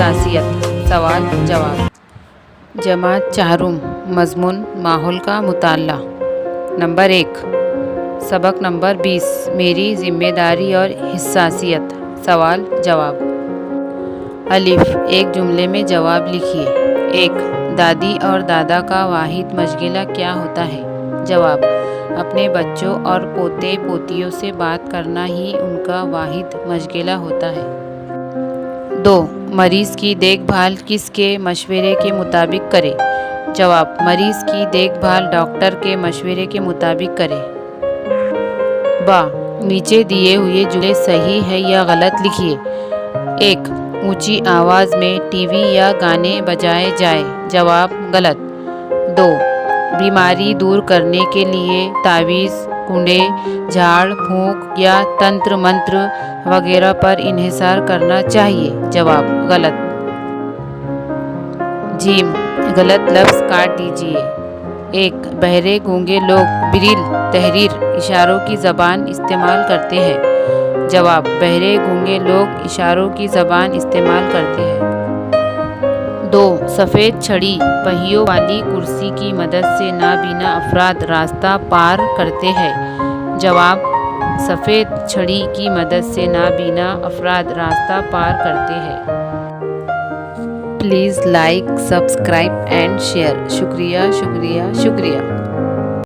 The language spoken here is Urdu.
حساسیت سوال جواب۔ جماعت چہارم مضمون ماحول کا مطالعہ۔ نمبر 1 سبق نمبر 20 میری ذمہ داری اور حساسیت سوال جواب۔ الف ایک جملے میں جواب لکھیے۔ 1 دادی اور دادا کا واحد مشغلہ کیا ہوتا ہے؟ جواب اپنے بچوں اور پوتے پوتیوں سے بات کرنا ہی ان کا واحد مشغلہ ہوتا ہے۔ 2 مریض کی دیکھ بھال کس کے مشورے کے مطابق کرے؟ جواب مریض کی دیکھ بھال ڈاکٹر کے مشورے کے مطابق کرے۔ با نیچے دیے ہوئے جملے صحیح ہے یا غلط لکھیے۔ 1 اونچی آواز میں ٹی وی یا گانے بجائے جائے۔ جواب غلط۔ 2 بیماری دور کرنے کے لیے تعویذ کنڈے جھاڑ پھونک یا تنتر منتر وغیرہ پر انحصار کرنا چاہیے۔ جواب غلط۔ جیم غلط لفظ کاٹ دیجیے۔ 1 بہرے گونگے لوگ بریل تحریر اشاروں کی زبان استعمال کرتے ہیں۔ جواب بہرے گونگے لوگ اشاروں کی زبان استعمال کرتے ہیں۔ 2 سفید چھڑی پہیوں والی کرسی کی مدد سے نابینا افراد راستہ پار کرتے ہیں۔ جواب سفید چھڑی کی مدد سے نابینا افراد راستہ پار کرتے ہیں۔ Please like subscribe and share. شکریہ شکریہ شکریہ۔